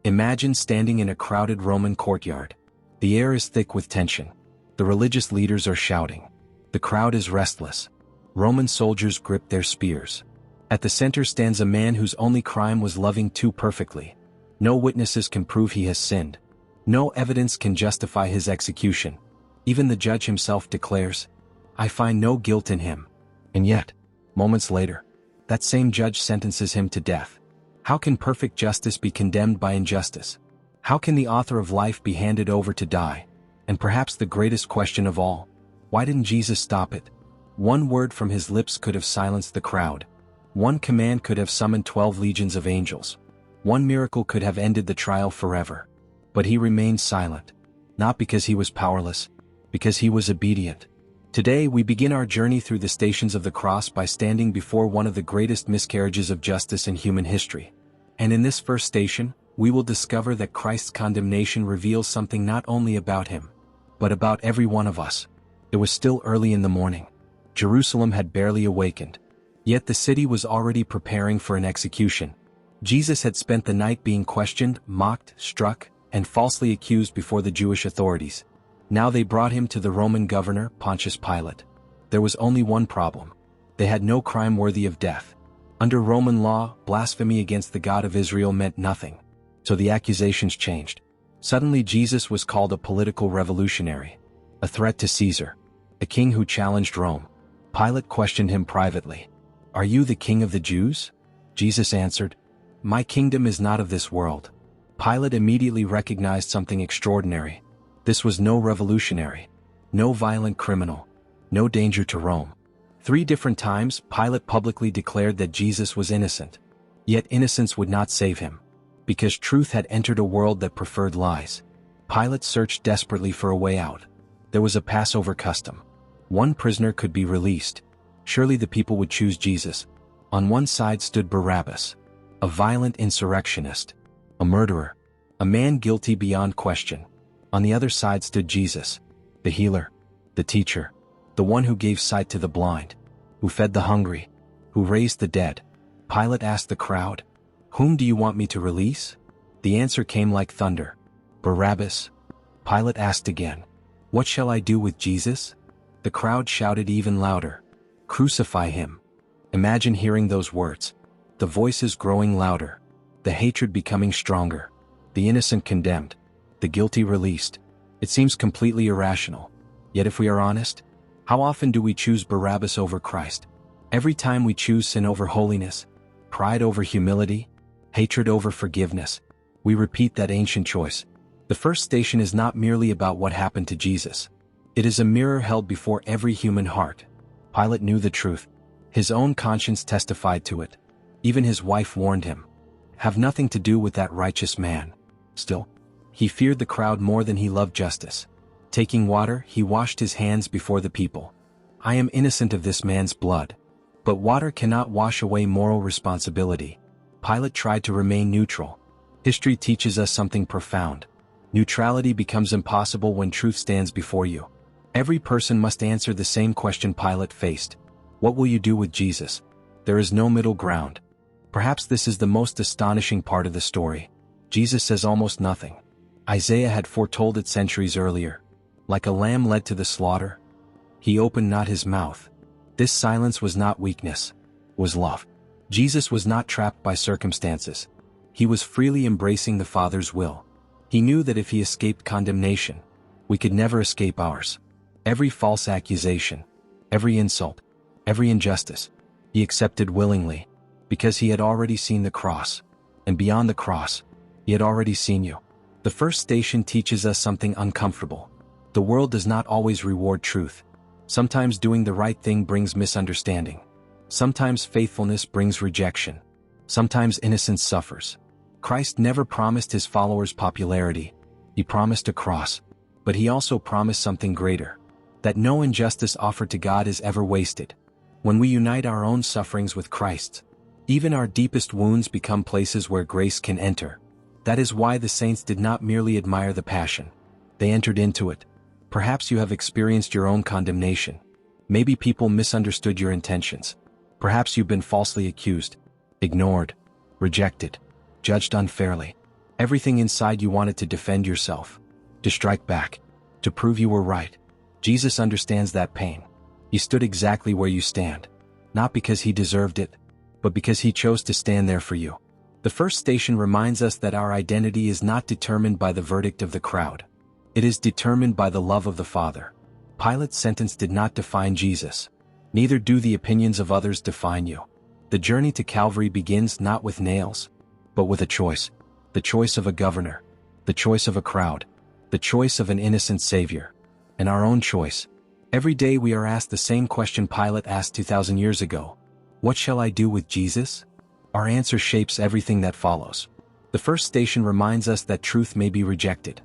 Imagine standing in a crowded Roman courtyard. The air is thick with tension. The religious leaders are shouting. The crowd is restless. Roman soldiers grip their spears. At the center stands a man whose only crime was loving too perfectly. No witnesses can prove he has sinned. No evidence can justify his execution. Even the judge himself declares, "I find no guilt in him." And yet, moments later, that same judge sentences him to death. How can perfect justice be condemned by injustice? How can the author of life be handed over to die? And perhaps the greatest question of all, why didn't Jesus stop it? One word from his lips could have silenced the crowd. One command could have summoned 12 legions of angels. One miracle could have ended the trial forever. But he remained silent, not because he was powerless, because he was obedient. Today we begin our journey through the stations of the cross by standing before one of the greatest miscarriages of justice in human history. And in this first station, we will discover that Christ's condemnation reveals something not only about him, but about every one of us. It was still early in the morning. Jerusalem had barely awakened. Yet the city was already preparing for an execution. Jesus had spent the night being questioned, mocked, struck, and falsely accused before the Jewish authorities. Now they brought him to the Roman governor, Pontius Pilate. There was only one problem. They had no crime worthy of death. Under Roman law, blasphemy against the God of Israel meant nothing. So the accusations changed. Suddenly Jesus was called a political revolutionary, a threat to Caesar, a king who challenged Rome. Pilate questioned him privately. "Are you the king of the Jews?" Jesus answered, "My kingdom is not of this world." Pilate immediately recognized something extraordinary. This was no revolutionary, no violent criminal, no danger to Rome. 3 different times, Pilate publicly declared that Jesus was innocent. Yet innocence would not save him, because truth had entered a world that preferred lies. Pilate searched desperately for a way out. There was a Passover custom. One prisoner could be released. Surely the people would choose Jesus. On one side stood Barabbas, a violent insurrectionist, a murderer, a man guilty beyond question. On the other side stood Jesus, the healer, the teacher, the one who gave sight to the blind, who fed the hungry, who raised the dead. Pilate asked the crowd, "Whom do you want me to release?" The answer came like thunder, "Barabbas." Pilate asked again, "What shall I do with Jesus?" The crowd shouted even louder, "Crucify him." Imagine hearing those words. The voices growing louder, the hatred becoming stronger, the innocent condemned, the guilty released. It seems completely irrational. Yet if we are honest, how often do we choose Barabbas over Christ? Every time we choose sin over holiness, pride over humility, hatred over forgiveness, we repeat that ancient choice. The first station is not merely about what happened to Jesus. It is a mirror held before every human heart. Pilate knew the truth. His own conscience testified to it. Even his wife warned him, "Have nothing to do with that righteous man." Still, he feared the crowd more than he loved justice. Taking water, he washed his hands before the people. "I am innocent of this man's blood." But water cannot wash away moral responsibility. Pilate tried to remain neutral. History teaches us something profound. Neutrality becomes impossible when truth stands before you. Every person must answer the same question Pilate faced. What will you do with Jesus? There is no middle ground. Perhaps this is the most astonishing part of the story. Jesus says almost nothing. Isaiah had foretold it centuries earlier. Like a lamb led to the slaughter, he opened not his mouth. This silence was not weakness, was love. Jesus was not trapped by circumstances. He was freely embracing the Father's will. He knew that if he escaped condemnation, we could never escape ours. Every false accusation, every insult, every injustice, he accepted willingly, because he had already seen the cross. And beyond the cross, he had already seen you. The first station teaches us something uncomfortable. The world does not always reward truth. Sometimes doing the right thing brings misunderstanding. Sometimes faithfulness brings rejection. Sometimes innocence suffers. Christ never promised his followers popularity. He promised a cross. But he also promised something greater. That no injustice offered to God is ever wasted. When we unite our own sufferings with Christ's, even our deepest wounds become places where grace can enter. That is why the saints did not merely admire the passion. They entered into it. Perhaps you have experienced your own condemnation. Maybe people misunderstood your intentions. Perhaps you've been falsely accused, ignored, rejected, judged unfairly. Everything inside you wanted to defend yourself, to strike back, to prove you were right. Jesus understands that pain. He stood exactly where you stand, not because he deserved it, but because he chose to stand there for you. The first station reminds us that our identity is not determined by the verdict of the crowd. It is determined by the love of the Father. Pilate's sentence did not define Jesus. Neither do the opinions of others define you. The journey to Calvary begins not with nails, but with a choice. The choice of a governor, the choice of a crowd, the choice of an innocent Savior, and our own choice. Every day we are asked the same question Pilate asked 2,000 years ago. What shall I do with Jesus? Our answer shapes everything that follows. The first station reminds us that truth may be rejected.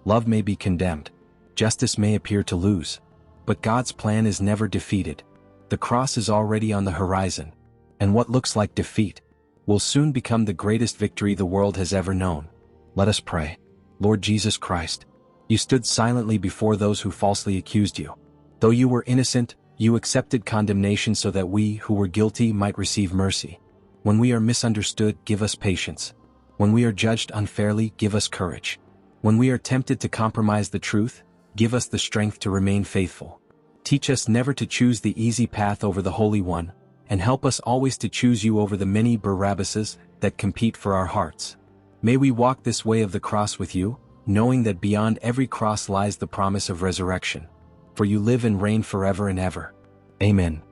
Love may be condemned. Justice may appear to lose. But God's plan is never defeated. The cross is already on the horizon. And what looks like defeat will soon become the greatest victory the world has ever known. Let us pray. Lord Jesus Christ, you stood silently before those who falsely accused you. Though you were innocent, you accepted condemnation so that we who were guilty might receive mercy. When we are misunderstood, give us patience. When we are judged unfairly, give us courage. When we are tempted to compromise the truth, give us the strength to remain faithful. Teach us never to choose the easy path over the Holy One, and help us always to choose you over the many Barabbases that compete for our hearts. May we walk this way of the cross with you, knowing that beyond every cross lies the promise of resurrection. For you live and reign forever and ever. Amen.